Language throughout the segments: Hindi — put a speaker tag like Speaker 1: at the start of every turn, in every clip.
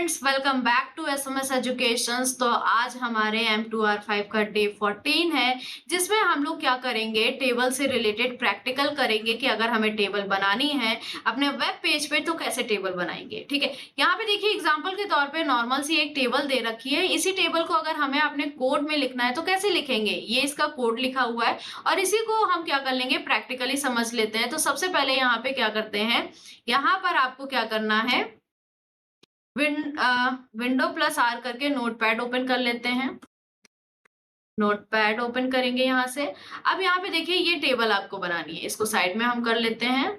Speaker 1: Friends, welcome back to SMS educations. तो आज हमारे M2R5 का डे 14 है, जिसमें हम लोग क्या करेंगे, टेबल से रिलेटेड प्रैक्टिकल करेंगे कि अगर हमें टेबल बनानी है अपने वेब पेज पे तो कैसे टेबल बनाएंगे। ठीक है, यहाँ पे देखिए एग्जांपल के तौर पे नॉर्मल सी एक टेबल दे रखी है। इसी टेबल को अगर हमें अपने कोड में लिखना है तो कैसे लिखेंगे, ये इसका कोड लिखा हुआ है और इसी को हम क्या कर लेंगे, प्रैक्टिकली समझ लेते हैं। तो सबसे पहले यहाँ पे क्या करते हैं, यहाँ पर आपको क्या करना है, विंडो प्लस आर करके नोटपैड ओपन कर लेते हैं। नोटपैड ओपन करेंगे यहाँ से। अब यहाँ पे देखिए ये टेबल आपको बनानी है, इसको साइड में हम कर लेते हैं।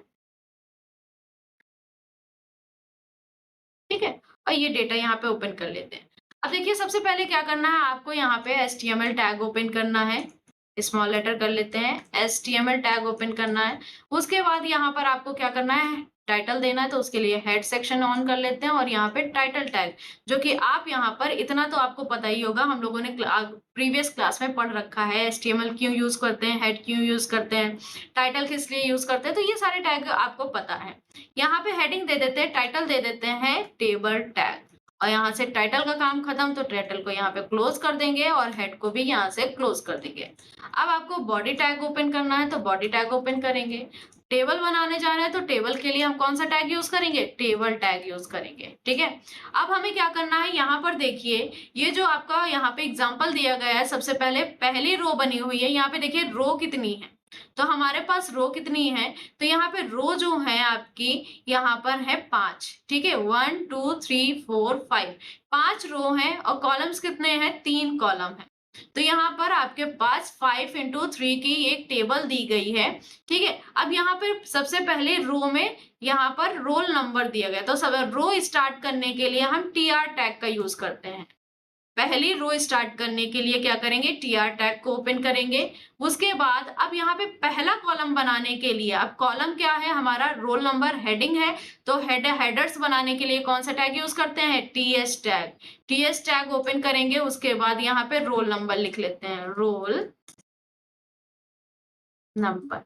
Speaker 1: ठीक है, और ये डेटा यहाँ पे ओपन कर लेते हैं। अब देखिए सबसे पहले क्या करना है, आपको यहाँ पे HTML टैग ओपन करना है। स्मॉल लेटर कर लेते हैं, HTML टैग ओपन करना है। उसके बाद यहाँ पर आपको क्या करना है, टाइटल देना है। तो उसके लिए हेड सेक्शन ऑन कर लेते हैं और यहाँ पे टाइटल टैग, जो कि आप यहाँ पर इतना तो आपको पता ही होगा, हम लोगों ने प्रीवियस क्लास में पढ़ रखा है। HTML क्यों यूज करते हैं, हेड क्यों यूज करते हैं, टाइटल किस लिए यूज करते हैं, तो ये सारे टैग आपको पता है। यहाँ पे हेडिंग दे देते हैं, टाइटल दे देते हैं टेबल टैग, और यहाँ से टाइटल का काम खत्म। तो टाइटल को यहाँ पे क्लोज कर देंगे और हेड को भी यहाँ से क्लोज कर देंगे। अब आपको बॉडी टैग ओपन करना है, तो बॉडी टैग ओपन करेंगे। टेबल बनाने जा रहे हैं तो टेबल के लिए हम कौन सा टैग यूज करेंगे, टेबल टैग यूज करेंगे। ठीक है, अब हमें क्या करना है, यहाँ पर देखिए ये जो आपका यहाँ पे एग्जाम्पल दिया गया है, सबसे पहले पहली रो बनी हुई है। यहाँ पे देखिए रो कितनी है, तो हमारे पास रो कितनी है, तो यहाँ पे रो जो है आपकी, यहाँ पर है 5। ठीक है, 1 2 3 4 5, 5 रो है और कॉलम्स कितने हैं, 3 कॉलम है। तो यहाँ पर आपके पास 5 इंटू 3 की एक टेबल दी गई है। ठीक है, अब यहाँ पे सबसे पहले रो में यहाँ पर रोल नंबर दिया गया, तो सब रो स्टार्ट करने के लिए हम TR टैग का यूज करते हैं। पहली रो स्टार्ट करने के लिए क्या करेंगे, TR टैग को ओपन करेंगे। उसके बाद अब यहाँ पे पहला कॉलम बनाने के लिए, अब कॉलम क्या है हमारा, रोल नंबर हेडिंग है, तो हेडर्स बनाने के लिए कौन सा टैग यूज करते हैं, TS tag. TS tag open करेंगे, उसके बाद यहाँ पे रोल नंबर लिख लेते हैं, रोल नंबर।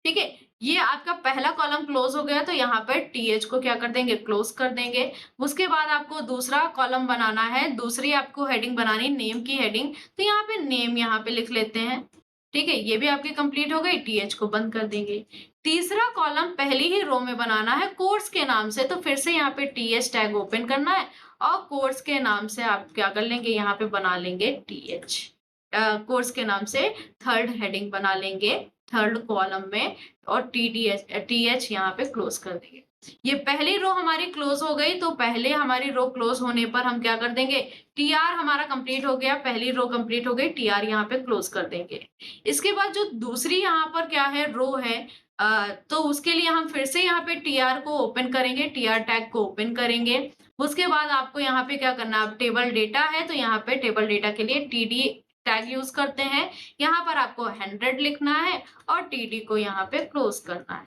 Speaker 1: ठीक है, ये आपका पहला कॉलम क्लोज हो गया, तो यहाँ पर TH को क्या कर देंगे, क्लोज कर देंगे। उसके बाद आपको दूसरा कॉलम बनाना है, दूसरी आपको हेडिंग बनानी, नेम की हेडिंग, तो यहाँ पे नेम यहाँ पे लिख लेते हैं। ठीक है, ये भी आपकी कंप्लीट हो गई, TH को बंद कर देंगे। तीसरा कॉलम पहली ही रो में बनाना है कोर्स के नाम से, तो फिर से यहाँ पे TH टैग ओपन करना है और कोर्स के नाम से आप क्या कर लेंगे, यहाँ पे बना लेंगे TH। कोर्स के नाम से थर्ड हेडिंग बना लेंगे थर्ड कॉलम में, और TH यहाँ पे क्लोज कर देंगे। ये पहली रो हमारी क्लोज हो गई, तो पहले हमारी रो क्लोज होने पर हम क्या कर देंगे, TR हमारा कंप्लीट हो गया, पहली रो कंप्लीट हो गई, TR यहाँ पे क्लोज कर देंगे। इसके बाद जो दूसरी यहाँ पर क्या है, रो है, तो उसके लिए हम फिर से यहाँ पे TR को ओपन करेंगे, TR टैग को ओपन करेंगे। उसके बाद आपको यहाँ पे क्या करना है, अब टेबल डेटा है तो यहाँ पे टेबल डेटा के लिए TD टैग यूज करते हैं। यहाँ पर आपको 100 लिखना है और TD को यहाँ पे क्लोज करना है।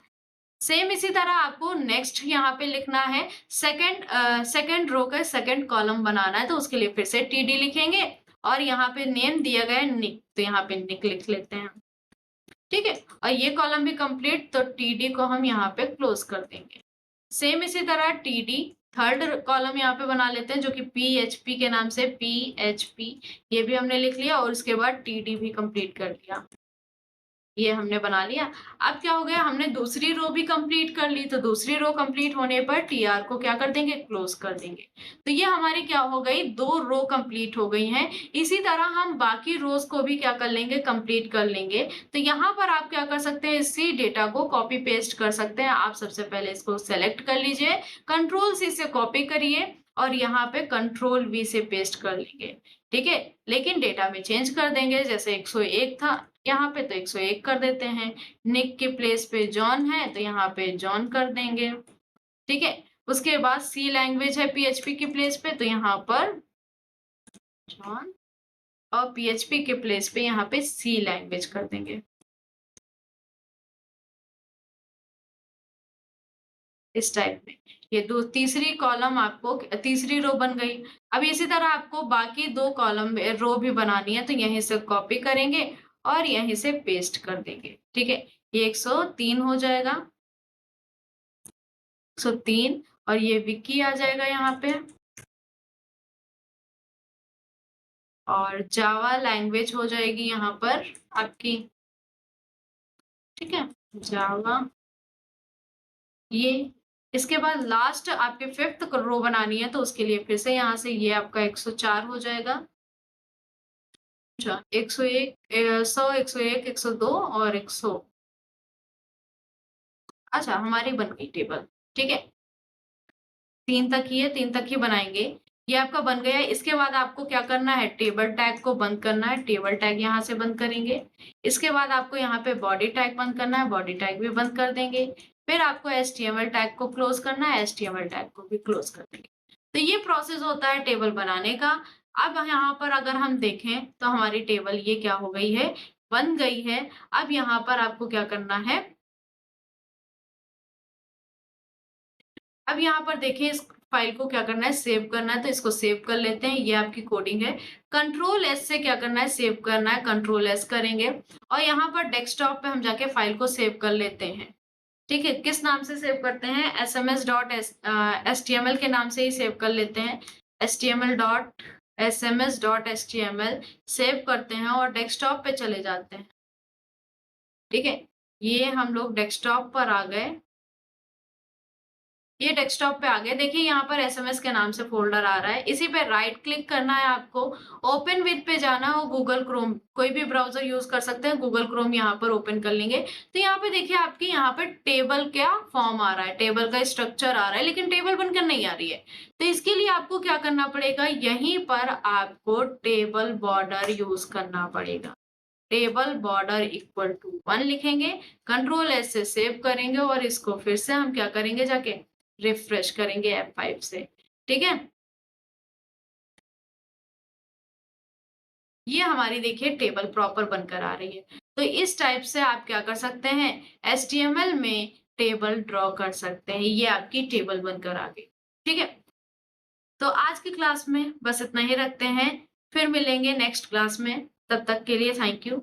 Speaker 1: सेम इसी तरह आपको नेक्स्ट यहाँ पे लिखना है, सेकंड रो का सेकंड कॉलम बनाना है, तो उसके लिए फिर से TD लिखेंगे और यहाँ पे नेम दिया गया है निक, तो यहाँ पे निक लिख लेते हैं। ठीक है, और ये कॉलम भी कंप्लीट, तो TD को हम यहाँ पे क्लोज कर देंगे। सेम इसी तरह TD थर्ड कॉलम यहाँ पे बना लेते हैं, जो कि PHP के नाम से PHP, ये भी हमने लिख लिया और उसके बाद TD भी कंप्लीट कर लिया, ये हमने बना लिया। अब क्या हो गया, हमने दूसरी रो भी कंप्लीट कर ली, तो दूसरी रो कंप्लीट होने पर TR को क्या कर देंगे, क्लोज कर देंगे। तो ये हमारी क्या हो गई, 2 रो कंप्लीट हो गई हैं। इसी तरह हम बाकी रोज को भी क्या कर लेंगे, कंप्लीट कर लेंगे। तो यहाँ पर आप क्या कर सकते हैं, इसी डेटा को कॉपी पेस्ट कर सकते हैं। आप सबसे पहले इसको सेलेक्ट कर लीजिए, Ctrl+C से कॉपी करिए और यहाँ पे Ctrl+V से पेस्ट कर लेंगे। ठीक है, लेकिन डेटा में चेंज कर देंगे, जैसे 101 था यहाँ पे तो 101 कर देते हैं। निक के प्लेस पे जॉन है तो यहाँ पे जॉन कर देंगे। ठीक है, उसके बाद सी लैंग्वेज है PHP के प्लेस पे, तो यहाँ पर जॉन, और PHP के प्लेस पे यहाँ पे सी लैंग्वेज कर देंगे, इस टाइप में। ये दो तीसरी कॉलम आपको, तीसरी रो बन गई। अब इसी तरह आपको बाकी 2 कॉलम रो भी बनानी है, तो यहीं से कॉपी करेंगे और यहीं से पेस्ट कर देंगे। ठीक है, ये 103 हो जाएगा, 103, और ये विक्की आ जाएगा यहाँ पे। और जावा लैंग्वेज हो जाएगी यहाँ पर आपकी, ठीक है? जावा ये, इसके बाद लास्ट आपके 5th रो बनानी है तो उसके लिए फिर से यहाँ से ये आपका 104 हो जाएगा। अच्छा 101 100 101 102 और 100। अच्छा हमारी बन गई टेबल, ठीक है? 3 तक ही है, 3 तक ही बनाएँगे। ये आपका बन गया है, इसके बाद आपको क्या करना है, टेबल टैग को बंद करना है, टेबल टैग यहाँ से बंद करेंगे। इसके बाद आपको यहाँ पे बॉडी टैग बंद करना है, बॉडी टैग भी बंद कर देंगे। फिर आपको एचटीएमएल टैग को क्लोज़ करना है, एचटीएमएल टैग को भी क्लोज़ कर देंगे। तो ये प्रोसेस होता है टेबल बनाने का। अब यहाँ पर अगर हम देखें, तो हमारी टेबल ये क्या हो गई है, बन गई है। अब यहाँ पर आपको क्या करना है, अब यहाँ पर देखिए इस फाइल को क्या करना है, सेव करना है, तो इसको सेव कर लेते हैं। ये आपकी कोडिंग है। कंट्रोल एस से क्या करना है, सेव करना है, कंट्रोल एस करेंगे और यहाँ पर डेस्कटॉप पे हम जाके फाइल को सेव कर लेते हैं। ठीक है? किस नाम से सेव करते हैं, एचटीएमएल के नाम से ही सेव कर लेते हैं। html.sms.html सेव करते हैं और डेस्कटॉप पे चले जाते हैं। ठीक है? ये हम लोग डेस्कटॉप पर आ गए। ये डेस्कटॉप पे आ गया। देखिए यहाँ पर एसएमएस के नाम से फ़ोल्डर आ रहा है। इसी पे राइट क्लिक करना है आपको, ओपन विथ पे जाना हो, गूगल क्रोम, कोई भी ब्राउज़र यूज़ कर सकते हैं, गूगल क्रोम यहाँ पर ओपन कर लेंगे। तो यहाँ पे देखिए आपकी यहाँ पे टेबल क्या फॉर्म आ रहा है, टेबल का स्ट्रक्चर आ रहा है, लेकिन टेबल बनकर नहीं आ रही है। तो इसके लिए आपको क्या करना पड़ेगा, यहीं पर आपको टेबल बॉर्डर यूज़ करना पड़ेगा। टेबल बॉर्डर इक्वल टू 1 लिखेंगे, कंट्रोल एस से सेव करेंगे और इसको फिर से हम क्या करेंगे, जाके रिफ्रेश करेंगे F5 से, ठीक है? ये हमारी देखिए टेबल प्रॉपर बनकर आ रही है। तो इस टाइप से आप क्या कर सकते हैं, एचटीएमएल में टेबल ड्रॉ कर सकते हैं। ये आपकी टेबल बनकर आ गई, ठीक है? तो आज की क्लास में बस इतना ही रखते हैं, फिर मिलेंगे नेक्स्ट क्लास में। तब तक के लिए थैंक यू।